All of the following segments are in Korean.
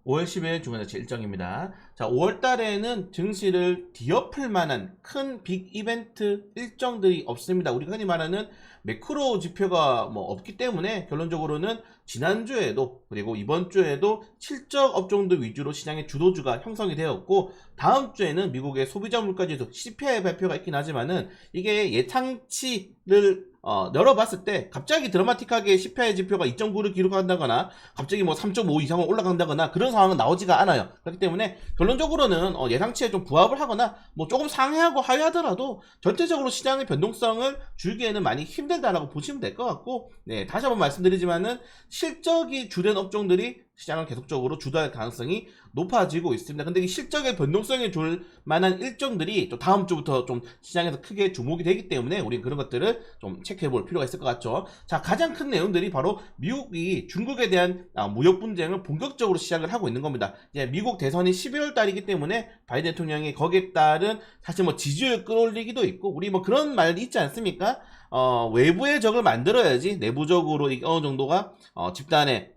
5월 10일 주문자치 일정입니다. 자, 5월 달에는 증시를 뒤엎을 만한 큰 빅 이벤트 일정들이 없습니다. 우리가 흔히 말하는 매크로 지표가 없기 때문에 결론적으로는 지난주에도 그리고 이번 주에도 실적 업종들 위주로 시장의 주도주가 형성이 되었고, 다음 주에는 미국의 소비자 물가지수 CPI 발표가 있긴 하지만은 이게 예상치를 열어봤을 때 갑자기 드라마틱하게 CPI 지표가 2.9를 기록한다거나 갑자기 3.5 이상을 올라간다거나 그런 상황은 나오지가 않아요. 그렇기 때문에 결론적으로는 예상치에 좀 부합을 하거나 조금 상회하고 하회하더라도 전체적으로 시장의 변동성을 줄기에는 많이 힘들다라고 보시면 될 것 같고, 네, 다시 한번 말씀드리지만은 실적이 주된 업종들이 시장을 계속적으로 주도할 가능성이 높아지고 있습니다. 근데 이 실적의 변동성에 줄 만한 일정들이 또 다음 주부터 좀 시장에서 크게 주목이 되기 때문에 우리 그런 것들을 좀 체크해 볼 필요가 있을 것 같죠. 자, 가장 큰 내용들이 바로 미국이 중국에 대한 무역 분쟁을 본격적으로 시작을 하고 있는 겁니다. 이제 미국 대선이 12월 달이기 때문에 바이든 대통령이 거기에 따른 사실 지지율 끌어올리기도 있고, 우리 그런 말이 있지 않습니까? 외부의 적을 만들어야지 내부적으로 어느 정도가 집단의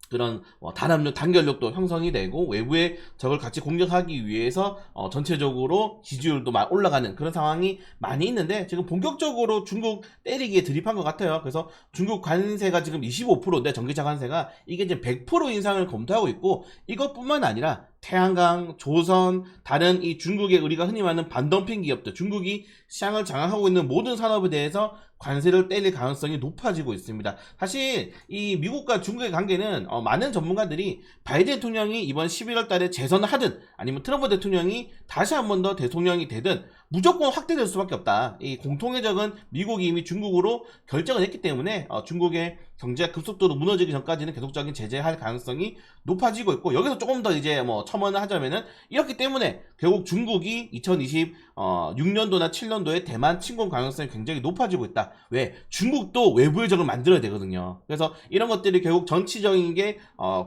그런 단합력, 단결력도 형성이 되고 외부의 적을 같이 공격하기 위해서 전체적으로 지지율도 올라가는 그런 상황이 많이 있는데, 지금 본격적으로 중국 때리기에 들이판 것 같아요. 그래서 중국 관세가 지금 25%인데 전기차 관세가 이게 이제 100% 인상을 검토하고 있고, 이것뿐만 아니라 태양광, 조선, 다른 이 중국의 우리가 흔히 말하는 반덤핑 기업들, 중국이 시장을 장악하고 있는 모든 산업에 대해서 관세를 때릴 가능성이 높아지고 있습니다. 사실 이 미국과 중국의 관계는 많은 전문가들이 바이든 대통령이 이번 11월 달에 재선을 하든 아니면 트럼프 대통령이 다시 한 번 더 대통령이 되든 무조건 확대될 수밖에 없다. 이 공통의 적은 미국이 이미 중국으로 결정을 했기 때문에 중국의 경제가 급속도로 무너지기 전까지는 계속적인 제재할 가능성이 높아지고 있고, 여기서 조금 더 이제 첨언을 하자면은 이렇기 때문에 결국 중국이 2026년도나 7년도에 대만 침공 가능성이 굉장히 높아지고 있다. 왜? 중국도 외부의 적을 만들어야 되거든요. 그래서 이런 것들이 결국 정치적인 게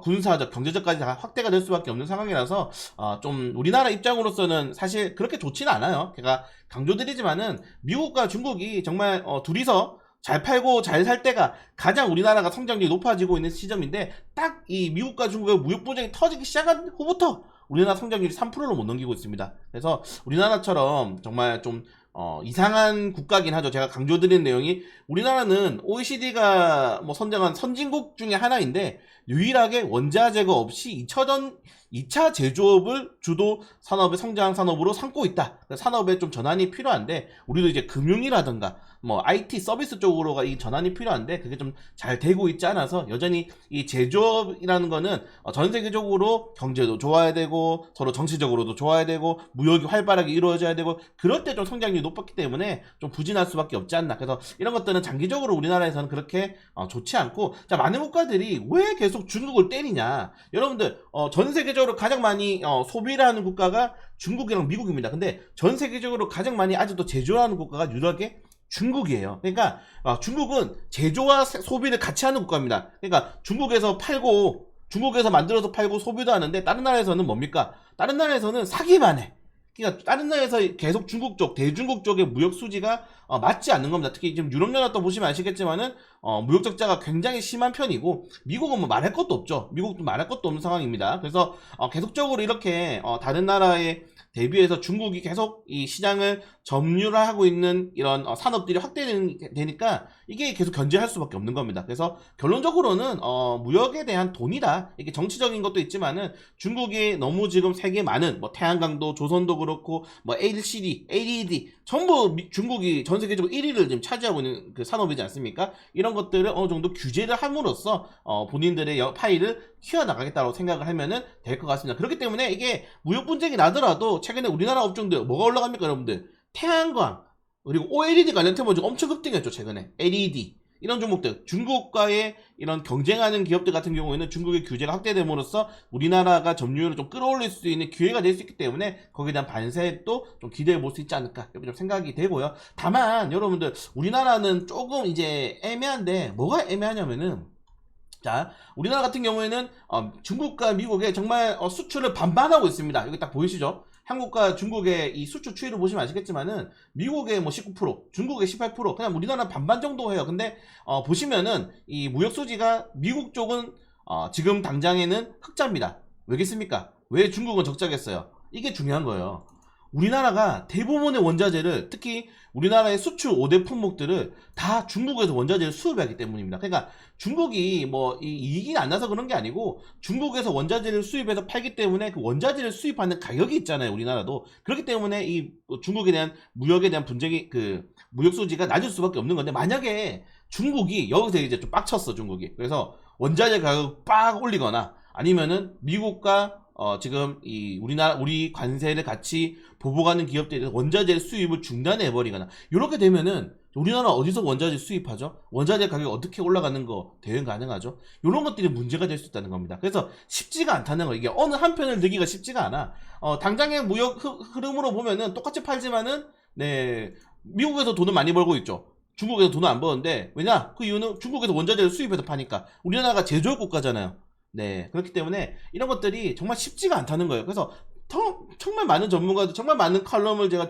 군사적, 경제적까지 다 확대가 될 수밖에 없는 상황이라서 좀 우리나라 입장으로서는 사실 그렇게 좋지는 않아요. 제가 강조드리지만은 미국과 중국이 정말 둘이서 잘 팔고 잘 살 때가 가장 우리나라가 성장률이 높아지고 있는 시점인데, 딱 이 미국과 중국의 무역 분쟁이 터지기 시작한 후부터 우리나라 성장률이 3%를 못 넘기고 있습니다. 그래서 우리나라처럼 정말 좀 이상한 국가긴 하죠. 제가 강조드리는 내용이, 우리나라는 OECD가 선정한 선진국 중에 하나인데 유일하게 원자 제거 없이 2차 제조업을 주도 산업의 성장 산업으로 삼고 있다. 산업에 좀 전환이 필요한데, 우리도 이제 금융이라든가 IT 서비스 쪽으로가 이 전환이 필요한데 그게 좀 잘 되고 있지 않아서 여전히 이 제조업이라는 거는 전 세계적으로 경제도 좋아야 되고 서로 정치적으로도 좋아야 되고 무역이 활발하게 이루어져야 되고, 그럴 때 좀 성장률이 높았기 때문에 좀 부진할 수밖에 없지 않나. 그래서 이런 것들은 장기적으로 우리나라에서는 그렇게 좋지 않고, 자, 많은 국가들이 왜 계속 중국을 때리냐. 여러분들 전 세계적으로 가장 많이 소비를 하는 국가가 중국이랑 미국입니다. 근데 전 세계적으로 가장 많이 아직도 제조를 하는 국가가 유일하게 중국이에요. 그러니까 중국은 제조와 소비를 같이 하는 국가입니다. 그러니까 중국에서 팔고, 중국에서 만들어서 팔고 소비도 하는데, 다른 나라에서는 뭡니까? 다른 나라에서는 사기만 해. 그러니까 다른 나라에서 계속 중국 쪽, 대중국 쪽의 무역 수지가 맞지 않는 겁니다. 특히 지금 유럽연합도 보시면 아시겠지만은 무역 적자가 굉장히 심한 편이고, 미국은 말할 것도 없죠. 미국도 말할 것도 없는 상황입니다. 그래서 계속적으로 이렇게 다른 나라에 대비해서 중국이 계속 이 시장을 점유하고 있는 이런 산업들이 확대되니까 이게 계속 견제할 수밖에 없는 겁니다. 그래서 결론적으로는 무역에 대한 돈이다. 이게 정치적인 것도 있지만은 중국이 너무 지금 세계 많은 태양광도, 조선도 그렇고 LCD, LED 전부 중국이 전 세계적으로 1위를 지금 차지하고 있는 그 산업이지 않습니까? 이런 것들을 어느 정도 규제를 함으로써 본인들의 파일을 키워나가겠다고 생각을 하면은 될 것 같습니다. 그렇기 때문에 이게 무역 분쟁이 나더라도 최근에 우리나라 업종들 뭐가 올라갑니까, 여러분들? 태양광 그리고 OLED 관련 테마주 엄청 급등했죠. 최근에 LED 이런 종목들, 중국과의 이런 경쟁하는 기업들 같은 경우에는 중국의 규제가 확대됨으로써 우리나라가 점유율을 좀 끌어올릴 수 있는 기회가 될 수 있기 때문에 거기에 대한 반세도 좀 기대해 볼 수 있지 않을까 이렇게 좀 생각이 되고요. 다만 여러분들, 우리나라는 조금 이제 애매한데, 뭐가 애매하냐면은, 자, 우리나라 같은 경우에는 중국과 미국에 정말 수출을 반반하고 있습니다. 여기 딱 보이시죠? 한국과 중국의 이 수출 추이를 보시면 아시겠지만은 미국의 19%, 중국의 18%, 그냥 우리나라는 반반 정도 해요. 근데 보시면은 이 무역 수지가 미국 쪽은 지금 당장에는 흑자입니다. 왜겠습니까? 왜 중국은 적자겠어요? 이게 중요한 거예요. 우리나라가 대부분의 원자재를, 특히 우리나라의 수출 5대 품목들을 다 중국에서 원자재를 수입하기 때문입니다. 그러니까 중국이 뭐 이익이 안 나서 그런 게 아니고 중국에서 원자재를 수입해서 팔기 때문에 그 원자재를 수입하는 가격이 있잖아요. 우리나라도. 그렇기 때문에 이 중국에 대한 무역에 대한 분쟁이, 그 무역 수지가 낮을 수밖에 없는 건데, 만약에 중국이 여기서 이제 좀 빡쳤어, 중국이. 그래서 원자재 가격을 빡 올리거나 아니면은 미국과 지금 우리 관세를 같이 보복하는 기업들이 원자재 수입을 중단해 버리거나, 이렇게 되면은 우리나라 어디서 원자재 수입하죠? 원자재 가격이 어떻게 올라가는 거 대응 가능하죠? 이런 것들이 문제가 될 수 있다는 겁니다. 그래서 쉽지가 않다는 거. 이게 어느 한편을 들기가 쉽지가 않아. 당장의 무역 흐름으로 보면은 똑같이 팔지만은, 네, 미국에서 돈을 많이 벌고 있죠. 중국에서 돈을 안 버는데, 왜냐? 그 이유는 중국에서 원자재를 수입해서 파니까. 우리나라가 제조업 국가잖아요. 네, 그렇기 때문에 이런 것들이 정말 쉽지가 않다는 거예요. 그래서 정말 많은 전문가들, 정말 많은 칼럼을 제가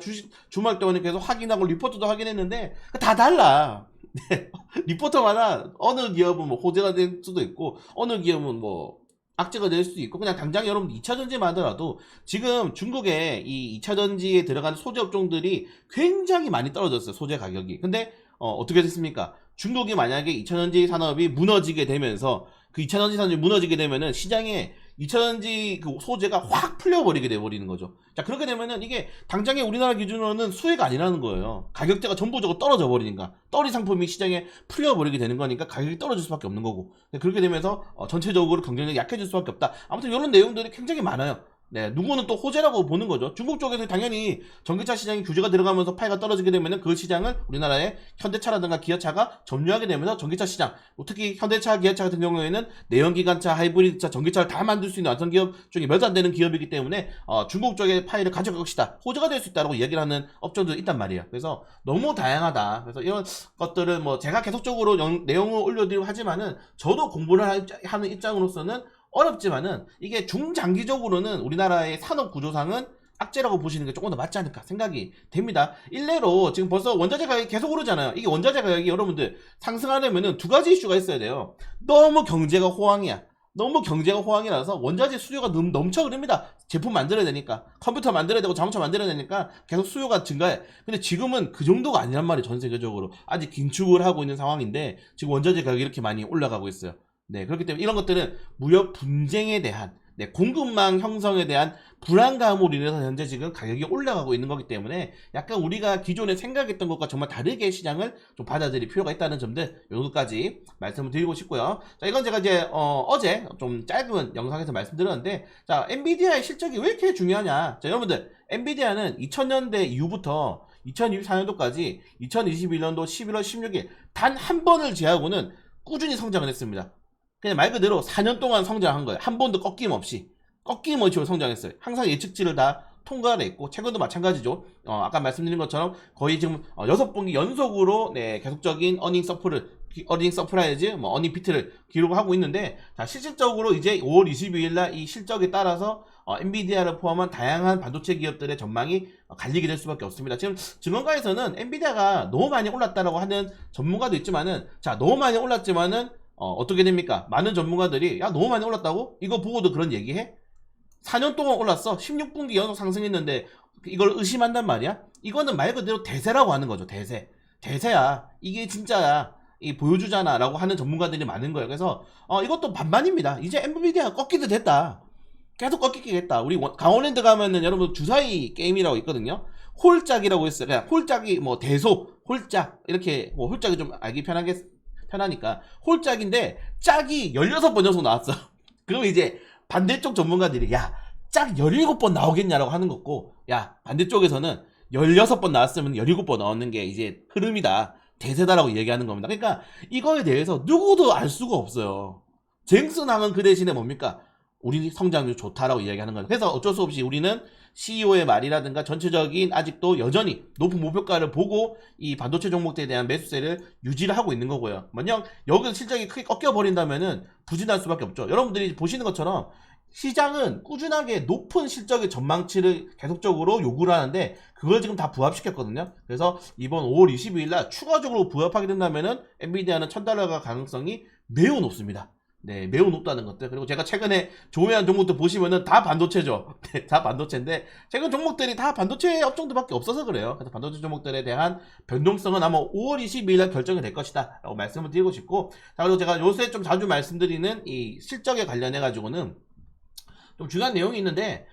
주말 동안에 계속 확인하고 리포트도 확인했는데 다 달라. 네, 리포터마다 어느 기업은 뭐 호재가 될 수도 있고, 어느 기업은 뭐 악재가 될 수도 있고, 그냥 당장 여러분 2차전지만 하더라도 지금 중국의 이 2차전지에 들어가는 소재 업종들이 굉장히 많이 떨어졌어요, 소재 가격이. 근데 어떻게 됐습니까? 중국이 만약에 2차전지 산업이 무너지게 되면서, 그 2차전지 산업이 무너지게 되면은 시장에 2차전지 그 소재가 확 풀려버리게 돼버리는 거죠. 자, 그렇게 되면은 이게 당장에 우리나라 기준으로는 수혜가 아니라는 거예요. 가격대가 전부적으로 떨어져 버리니까. 떨이 상품이 시장에 풀려버리게 되는 거니까 가격이 떨어질 수밖에 없는 거고. 그렇게 되면서 전체적으로 경쟁력이 약해질 수밖에 없다. 아무튼 이런 내용들이 굉장히 많아요. 네, 누구는 또 호재라고 보는 거죠. 중국 쪽에서 당연히 전기차 시장이 규제가 들어가면서 파이가 떨어지게 되면은 그 시장을 우리나라의 현대차라든가 기아차가 점유하게 되면서 전기차 시장, 특히 현대차, 기아차 같은 경우에는 내연기관차, 하이브리드차, 전기차를 다 만들 수 있는 완성 기업 중에 몇 안 되는 기업이기 때문에 중국 쪽의 파이를 가져갈 것이다, 호재가 될 수 있다라고 이야기를 하는 업종들이 있단 말이에요. 그래서 너무 다양하다. 그래서 이런 것들은 뭐 제가 계속적으로 내용을 올려드리고 하지만은, 저도 공부를 하는 입장으로서는 어렵지만은 이게 중장기적으로는 우리나라의 산업 구조상은 악재라고 보시는 게 조금 더 맞지 않을까 생각이 됩니다. 일례로 지금 벌써 원자재 가격이 계속 오르잖아요. 이게 원자재 가격이 여러분들 상승하려면은 두 가지 이슈가 있어야 돼요. 너무 경제가 호황이야. 너무 경제가 호황이라서 원자재 수요가 넘쳐 흐릅니다. 제품 만들어야 되니까, 컴퓨터 만들어야 되고 자동차 만들어야 되니까 계속 수요가 증가해. 근데 지금은 그 정도가 아니란 말이에요. 전 세계적으로 아직 긴축을 하고 있는 상황인데 지금 원자재 가격이 이렇게 많이 올라가고 있어요. 네, 그렇기 때문에 이런 것들은 무역 분쟁에 대한, 네, 공급망 형성에 대한 불안감으로 인해서 현재 지금 가격이 올라가고 있는 거기 때문에 약간 우리가 기존에 생각했던 것과 정말 다르게 시장을 좀 받아들일 필요가 있다는 점들, 요것까지 말씀을 드리고 싶고요. 자, 이건 제가 이제 어제 좀 짧은 영상에서 말씀드렸는데, 자, 엔비디아의 실적이 왜 이렇게 중요하냐. 자, 여러분들, 엔비디아는 2000년대 이후부터 2024년도까지 2021년도 11월 16일 단 한 번을 제하고는 꾸준히 성장을 했습니다. 그냥 말 그대로 4년 동안 성장한 거예요. 한 번도 꺾임없이 성장했어요. 항상 예측치를 다 통과를 했고, 최근도 마찬가지죠. 아까 말씀드린 것처럼 거의 지금 6분기 연속으로, 네, 계속적인 어닝 서프라이즈, 어닝 비트를 기록을 하고 있는데, 자, 실질적으로 이제 5월 22일 날 이 실적에 따라서 엔비디아를 포함한 다양한 반도체 기업들의 전망이 갈리게 될 수밖에 없습니다. 지금 증권가에서는 엔비디아가 너무 많이 올랐다라고 하는 전문가도 있지만은, 자, 너무 많이 올랐지만은 어떻게 됩니까? 많은 전문가들이 야, 너무 많이 올랐다고? 이거 보고도 그런 얘기해? 4년 동안 올랐어. 16분기 연속 상승했는데 이걸 의심한단 말이야? 이거는 말 그대로 대세라고 하는 거죠. 대세야. 이게 진짜야. 이 보여주잖아 라고 하는 전문가들이 많은 거예요. 그래서 이것도 반반입니다. 이제 엔비디아가 꺾이도 됐다. 계속 꺾이게 됐다. 우리 강원랜드 가면은 여러분 주사위 게임이라고 있거든요. 홀짝이라고 있어요. 그냥 홀짝이 뭐 대소, 홀짝 이렇게, 뭐 홀짝이 좀 알기 편하니까 홀짝인데 짝이 16번 연속 나왔어. 그럼 이제 반대쪽 전문가들이 야, 짝 17번 나오겠냐라고 하는 거고, 야, 반대쪽에서는 16번 나왔으면 17번 넣는 게 이제 흐름이다, 대세다라고 얘기하는 겁니다. 그러니까 이거에 대해서 누구도 알 수가 없어요. 쟁슨함은 그 대신에 뭡니까? 우리 성장률 좋다라고 이야기하는 거예요. 그래서 어쩔 수 없이 우리는 CEO의 말이라든가 전체적인 아직도 여전히 높은 목표가를 보고 이 반도체 종목들에 대한 매수세를 유지를 하고 있는 거고요. 만약 여기서 실적이 크게 꺾여버린다면은 부진할 수밖에 없죠. 여러분들이 보시는 것처럼 시장은 꾸준하게 높은 실적의 전망치를 계속적으로 요구를 하는데 그걸 지금 다 부합시켰거든요. 그래서 이번 5월 22일 날 추가적으로 부합하게 된다면은 엔비디아는 $1000가 가능성이 매우 높습니다. 네, 매우 높다는 것들. 그리고 제가 최근에 조회한 종목들 보시면은 다 반도체죠. 네, 다 반도체인데 최근 종목들이 다 반도체 업종들밖에 없어서 그래요. 그래서 반도체 종목들에 대한 변동성은 아마 5월 22일 날 결정이 될 것이다 라고 말씀을 드리고 싶고, 자, 그리고 제가 요새 좀 자주 말씀드리는 이 실적에 관련해 가지고는 좀 중요한 내용이 있는데,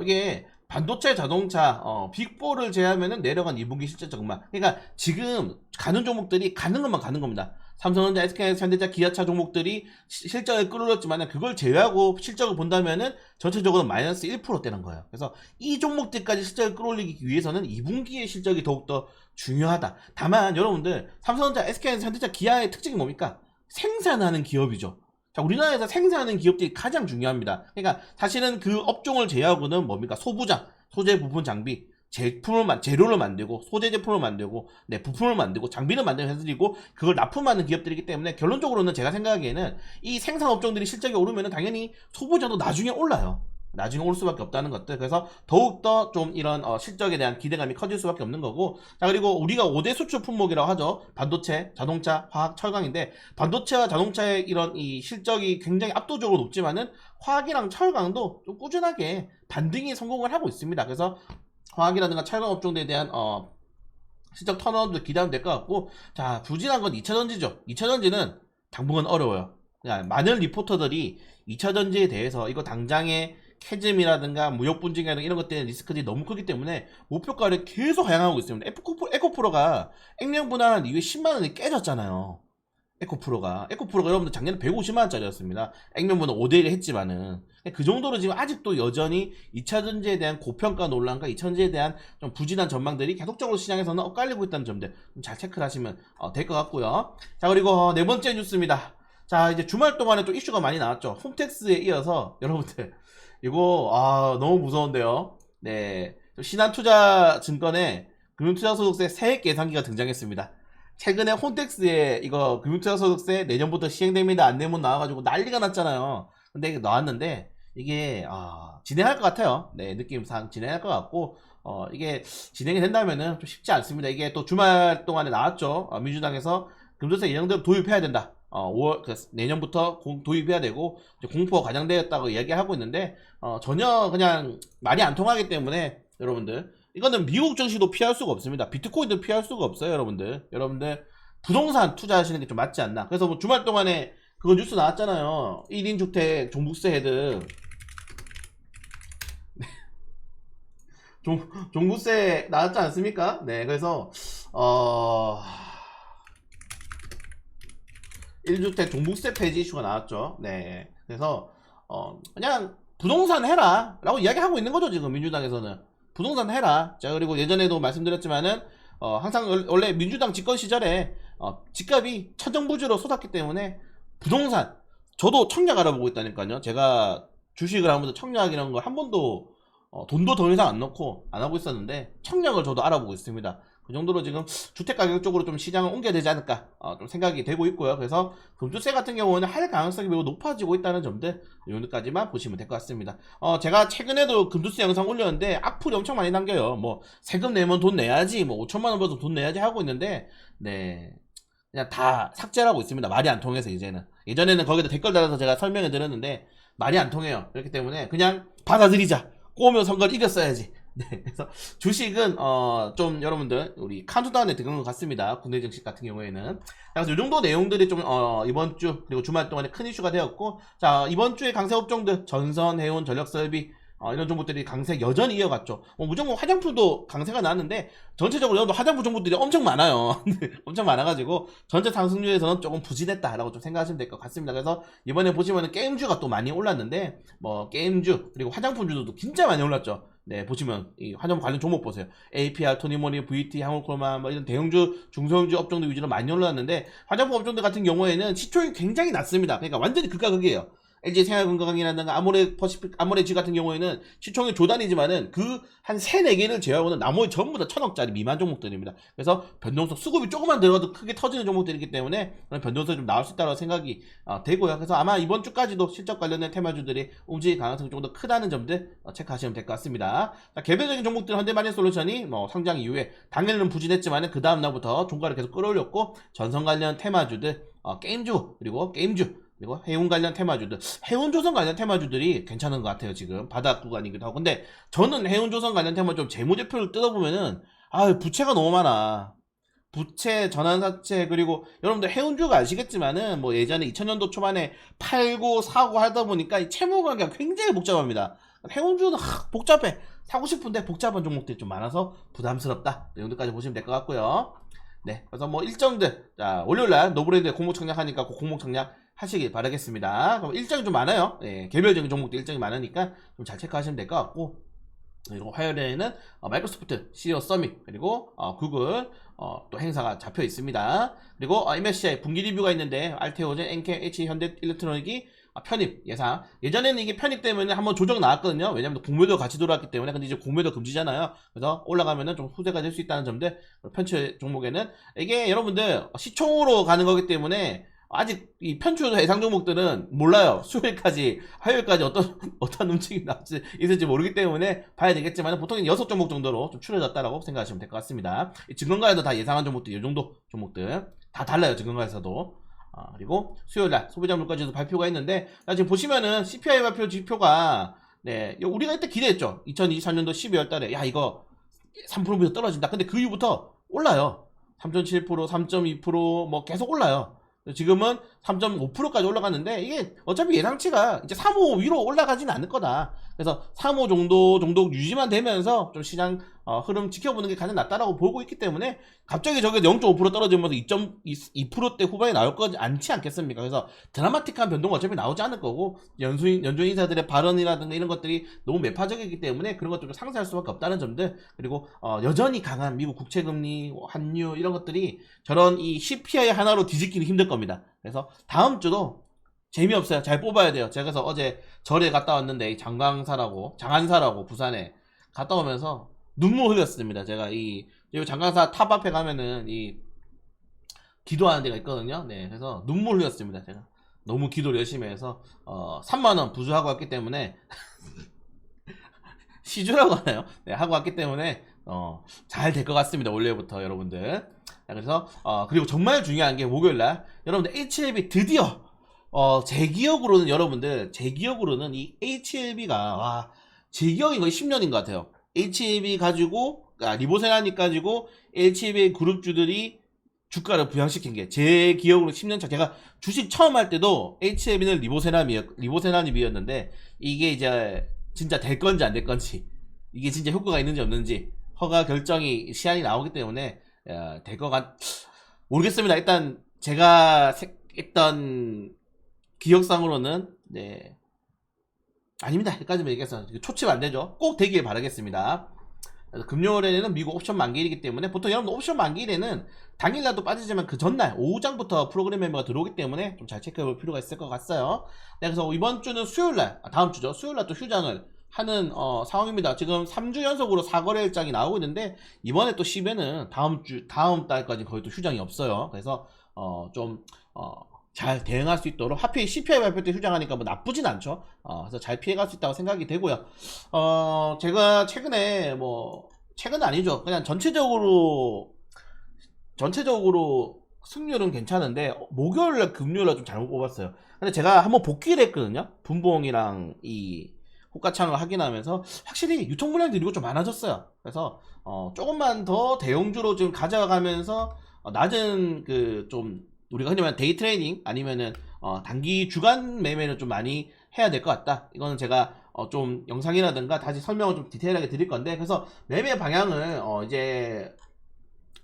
이게 반도체, 자동차, 빅4를 제외하면은 내려간 2분기 실적 전망. 그러니까 지금 가는 종목들이 가는 것만 가는 겁니다. 삼성전자, SK 현대차, 기아차 종목들이 실적을 끌어올렸지만 그걸 제외하고 실적을 본다면은 전체적으로 마이너스 1%대는 거예요. 그래서 이 종목들까지 실적을 끌어올리기 위해서는 2분기의 실적이 더욱더 중요하다. 다만 여러분들 삼성전자, SK 현대차, 기아의 특징이 뭡니까? 생산하는 기업이죠. 자, 우리나라에서 생산하는 기업들이 가장 중요합니다. 그러니까 사실은 그 업종을 제외하고는 뭡니까? 소부장, 소재 부품 장비, 재료를 만들고, 소재 제품을 만들고, 네, 부품을 만들고, 장비를 만드는 회사들이고, 그걸 납품하는 기업들이기 때문에 결론적으로는 제가 생각하기에는 이 생산 업종들이 실적이 오르면 당연히 소비자도 나중에 올라요. 나중에 올 수밖에 없다는 것들. 그래서 더욱더 좀 이런 실적에 대한 기대감이 커질 수밖에 없는 거고, 자, 그리고 우리가 5대 수출 품목이라고 하죠. 반도체, 자동차, 화학, 철강인데, 반도체와 자동차의 이런 이 실적이 굉장히 압도적으로 높지만은 화학이랑 철강도 좀 꾸준하게 반등이 성공을 하고 있습니다. 그래서 화학이라든가 철강 업종들에 대한 실적 턴어라운드 기대하면 될 것 같고, 자, 부진한 건 2차전지죠. 2차전지는 당분간 어려워요. 그러니까 많은 리포터들이 2차전지에 대해서 이거 당장에 캐즘이라든가 무역 분쟁이라든가 이런 것들의 리스크들이 너무 크기 때문에 목표가를 계속 하향하고 있습니다. 에코프로가 액면분할 이후에 10만원이 깨졌잖아요. 에코프로가 여러분들 작년에 150만원짜리였습니다. 액면분할 5대1 했지만은 그 정도로 지금 아직도 여전히 2차전지에 대한 고평가 논란과 2차전지에 대한 좀 부진한 전망들이 계속적으로 시장에서는 엇갈리고 있다는 점들 잘 체크를 하시면 될 것 같고요. 자, 그리고 네 번째 뉴스입니다. 자, 이제 주말 동안에 또 이슈가 많이 나왔죠. 홈택스에 이어서 여러분들 이거 너무 무서운데요. 네, 신한투자증권의 금융투자소득세 세액 계산기가 등장했습니다. 최근에 홈택스에 이거 금융투자소득세 내년부터 시행됩니다 안내문 나와가지고 난리가 났잖아요. 근데 이게 나왔는데 이게 진행할 것 같아요. 네, 느낌상 진행할 것 같고, 이게 진행이 된다면은 좀 쉽지 않습니다. 이게 또 주말 동안에 나왔죠. 민주당에서 금전세 예정대로 도입해야 된다. 5월 내년부터 도입해야 되고 공포가 과장되었다고 이야기하고 있는데 전혀 그냥 말이 안 통하기 때문에 여러분들 이거는 미국 증시도 피할 수가 없습니다. 비트코인도 피할 수가 없어요. 여러분들 부동산 투자하시는 게 좀 맞지 않나. 그래서 뭐 주말 동안에 그거 뉴스 나왔잖아요. 1인 주택 종부세 헤드 종부세 나왔지 않습니까? 네, 그래서 1주택 종부세 폐지 이슈가 나왔죠. 네, 그래서 그냥 부동산 해라 라고 이야기하고 있는 거죠. 지금 민주당에서는 부동산 해라. 자, 그리고 예전에도 말씀드렸지만은 항상 원래 민주당 집권 시절에 집값이 천정부지로 솟았기 때문에 부동산, 저도 청약 알아보고 있다니까요. 제가 주식을 하면서 청약이라는 걸 한 번도 돈도 더 이상 안 넣고 안 하고 있었는데 청약을 저도 알아보고 있습니다. 그 정도로 지금 주택 가격 쪽으로 좀 시장을 옮겨야 되지 않을까 좀 생각이 되고 있고요. 그래서 금주세 같은 경우는 할 가능성이 매우 높아지고 있다는 점들 여기까지만 보시면 될 것 같습니다. 제가 최근에도 금주세 영상 올렸는데 악플이 엄청 많이 남겨요. 뭐 세금 내면 돈 내야지, 뭐 5천만 원 벌어서 돈 내야지 하고 있는데, 네, 그냥 다 삭제를 하고 있습니다. 말이 안 통해서 이제는. 예전에는 거기다 댓글 달아서 제가 설명해 드렸는데 말이 안 통해요. 그렇기 때문에 그냥 받아들이자. 꼬우면 선거를 이겼어야지. 네, 그래서 주식은 좀 여러분들 우리 카운트다운에 들어간 것 같습니다. 국내 증시 같은 경우에는. 그래서 이 정도 내용들이 좀 이번 주 그리고 주말 동안에 큰 이슈가 되었고, 자, 이번 주에 강세 업종들 전선, 해운, 전력설비 이런 종목들이 강세 여전히 이어갔죠. 무조건 화장품도 강세가 나왔는데 전체적으로 여러분 화장품 종목들이 엄청 많아요. 엄청 많아가지고 전체 상승률에서는 조금 부진했다라고 좀 생각하시면 될 것 같습니다. 그래서 이번에 보시면은 게임주가 또 많이 올랐는데 뭐 게임주 그리고 화장품주도 진짜 많이 올랐죠. 네, 보시면 이 화장품 관련 종목 보세요. APR, 토니모니, VT, 향후콜마 뭐 이런 대형주, 중소형주 업종들 위주로 많이 올랐는데 화장품 업종들 같은 경우에는 시총이 굉장히 낮습니다. 그러니까 완전히 극과 극이에요. LG 생활건강이라든가 아모레지 같은 경우에는 시총이 조단이지만은 그 한 3-4개를 제외하고는 나머지 전부 다 1000억짜리 미만 종목들입니다. 그래서 변동성 수급이 조금만 들어가도 크게 터지는 종목들이기 때문에 그런 변동성이 좀 나올 수 있다고 생각이 되고요. 그래서 아마 이번 주까지도 실적 관련된 테마주들이 움직일 가능성이 좀 더 크다는 점들 체크하시면 될 것 같습니다. 자, 개별적인 종목들 현대마린솔루션이 뭐 상장 이후에 당일은 부진했지만은 그 다음 날부터 종가를 계속 끌어올렸고, 전선 관련 테마주들 게임주 그리고 게임주 그리고 해운 관련 테마주들, 해운조선 관련 테마주들이 괜찮은 것 같아요. 지금 바닥 구간이기도 하고. 근데 저는 해운조선 관련 테마 좀 재무제표를 뜯어보면은 부채가 너무 많아. 부채, 전환사채, 그리고 여러분들 해운주가 아시겠지만은 뭐 예전에 2000년도 초반에 팔고 사고 하다 보니까 이 채무관계가 굉장히 복잡합니다. 해운주는 복잡해. 사고 싶은데 복잡한 종목들이 좀 많아서 부담스럽다. 이 정도까지 보시면 될 것 같고요. 네, 그래서 뭐 일정들, 자 월요일날 노브랜드에 공모 청약하니까 그 공모 청약 하시길 바라겠습니다. 그럼 일정이 좀 많아요. 예, 개별적인 종목들 일정이 많으니까 좀 잘 체크하시면 될 것 같고, 그리고 화요일에는 마이크로소프트 CEO 서밋, 그리고 구글 또 행사가 잡혀 있습니다. 그리고 MSCI 분기 리뷰가 있는데 알테오젠, 엔캠, H, 현대일렉트로닉이 편입 예상. 예전에는 이게 편입 때문에 한번 조정 나왔거든요. 왜냐면 공매도 같이 돌아왔기 때문에. 근데 이제 공매도 금지잖아요. 그래서 올라가면은 좀 후퇴가 될 수 있다는 점들. 편취 종목에는 이게 여러분들 시총으로 가는 거기 때문에 아직 이 편추 예상 종목들은 몰라요. 수요일까지, 화요일까지 어떤 움직임이 나올지 있을지 모르기 때문에 봐야 되겠지만 보통 6종목 정도로 좀 추려졌다라고 생각하시면 될 것 같습니다. 증권가에도 다 예상한 종목들, 이 정도 종목들 다 달라요. 증권가에서도. 그리고 수요일날 소비자 물가지수 발표가 있는데, 지금 보시면은 CPI 발표 지표가, 네, 우리가 이때 기대했죠. 2023년도 12월 달에 야 이거 3%부터 떨어진다. 근데 그 이후부터 올라요. 3.7%, 3.2% 뭐 계속 올라요. 지금은 3.5%까지 올라갔는데 이게 어차피 예상치가 이제 3호 위로 올라가지는 않을 거다. 그래서 3호 정도 유지만 되면서 좀 시장 흐름 지켜보는 게 가장 낫다라고 보고 있기 때문에 갑자기 저게 0.5% 떨어지면서 2.2%대 후반에 나올 거지 않지 않겠습니까? 그래서 드라마틱한 변동은 어차피 나오지 않을 거고, 연준 인사들의 발언이라든가 이런 것들이 너무 매파적이기 때문에 그런 것들을 상쇄할 수밖에 없다는 점들. 그리고 여전히 강한 미국 국채금리, 환율 이런 것들이 저런 이 CPI 하나로 뒤집기는 힘들 겁니다. 그래서 다음 주도 재미없어요. 잘 뽑아야 돼요. 제가 그래서 어제 절에 갔다 왔는데 장안사라고 부산에 갔다 오면서 눈물 흘렸습니다. 제가 이 장강사 탑 앞에 가면은 이 기도하는 데가 있거든요. 네, 그래서 눈물 흘렸습니다. 제가 너무 기도를 열심히 해서 3만원 부주하고 왔기 때문에 시주라고 하나요? 네, 하고 왔기 때문에 잘 될 것 같습니다. 월요일부터 여러분들. 그래서 그리고 정말 중요한 게 목요일날 여러분들 HLB 드디어 제 기억으로는 이 HLB가 제 기억이 거의 10년인 것 같아요. HLB 가지고 리보세라닉 가지고 HLB 그룹주들이 주가를 부양시킨 게 제 기억으로 10년차. 제가 주식 처음 할 때도 HLB는 리보세라닉이었는데 이게 이제 진짜 될 건지 안 될 건지, 이게 진짜 효과가 있는지 없는지 허가 결정이 시한이 나오기 때문에 될 것 모르겠습니다. 일단 제가 했던 기억상으로는, 네, 아닙니다. 여기까지만 얘기해서 초침 안 되죠. 꼭 되길 바라겠습니다. 금요일에는 미국 옵션 만기일이기 때문에 보통 여러분 옵션 만기일에는 당일날도 빠지지만 그 전날 오후장부터 프로그램 멤버가 들어오기 때문에 좀 잘 체크해볼 필요가 있을 것 같아요. 네, 그래서 이번 주는 다음 주죠. 수요일날 또 휴장을 하는 상황입니다. 지금 3주 연속으로 4거래일장이 나오고 있는데 이번에 또 10에는 다음 달까지 거의 또 휴장이 없어요. 그래서 잘 대응할 수 있도록, 하필 CPI 발표 때 휴장하니까 뭐 나쁘진 않죠. 그래서 잘 피해갈 수 있다고 생각이 되고요. 제가 최근은 아니죠. 그냥 전체적으로 승률은 괜찮은데 목요일날 금요일날 좀 잘못 뽑았어요. 근데 제가 한번 복귀를 했거든요. 분봉이랑 이 호가창을 확인하면서 확실히 유통 물량이 늘고 좀 많아졌어요. 그래서 조금만 더 대형주로 좀 가져가면서 낮은 우리가 흔히 말하는 데이 트레이딩 아니면은 단기 주간 매매를 좀 많이 해야 될 것 같다. 이거는 제가 좀 영상이라든가 다시 설명을 좀 디테일하게 드릴 건데, 그래서 매매 방향을 이제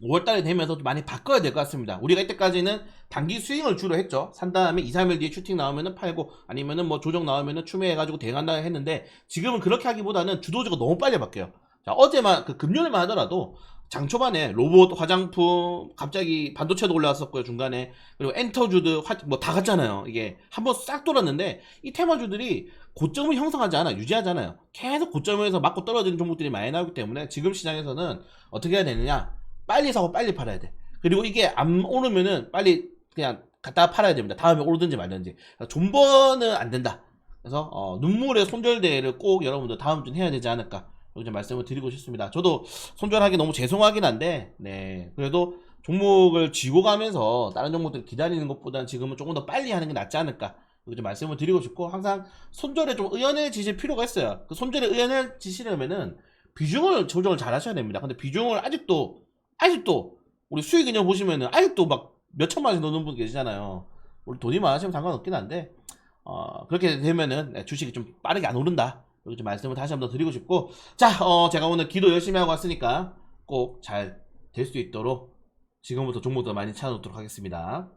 5월달에 되면서 좀 많이 바꿔야 될 것 같습니다. 우리가 이때까지는 단기 스윙을 주로 했죠. 산 다음에 2, 3일 뒤에 슈팅 나오면은 팔고, 아니면은 뭐 조정 나오면은 추매해가지고 대응한다 했는데, 지금은 그렇게 하기보다는 주도주가 너무 빨리 바뀌어요. 자, 어제만 금요일만 하더라도 장 초반에 로봇, 화장품, 갑자기 반도체도 올라왔었고요, 중간에. 그리고 엔터주드, 뭐 다 갔잖아요. 이게 한번 싹 돌았는데, 이 테마주들이 고점을 형성하지 않아, 유지하지 않아요. 계속 고점에서 맞고 떨어지는 종목들이 많이 나오기 때문에 지금 시장에서는 어떻게 해야 되느냐? 빨리 사고 빨리 팔아야 돼. 그리고 이게 안 오르면은 빨리 그냥 갖다가 팔아야 됩니다. 다음에 오르든지 말든지. 존버는 안 된다. 그래서 눈물의 손절대회를 꼭 여러분들 다음 주는 해야 되지 않을까, 이렇게 말씀을 드리고 싶습니다. 저도 손절하기 너무 죄송하긴 한데, 네, 그래도 종목을 쥐고 가면서 다른 종목들 기다리는 것보다는 지금은 조금 더 빨리 하는 게 낫지 않을까, 이렇게 좀 말씀을 드리고 싶고, 항상 손절에 좀 의연해지실 필요가 있어요. 그 손절에 의연해지시려면은 비중을 조정을 잘 하셔야 됩니다. 근데 비중을 아직도 우리 수익 인형 보시면은 아직도 막 몇천만 원씩 넣는 분 계시잖아요. 우리 돈이 많으시면 상관없긴 한데, 그렇게 되면은 주식이 좀 빠르게 안 오른다, 이렇게 좀 말씀을 다시 한번 드리고 싶고, 자, 제가 오늘 기도 열심히 하고 왔으니까 꼭 잘 될 수 있도록 지금부터 종목도 많이 찾아놓도록 하겠습니다.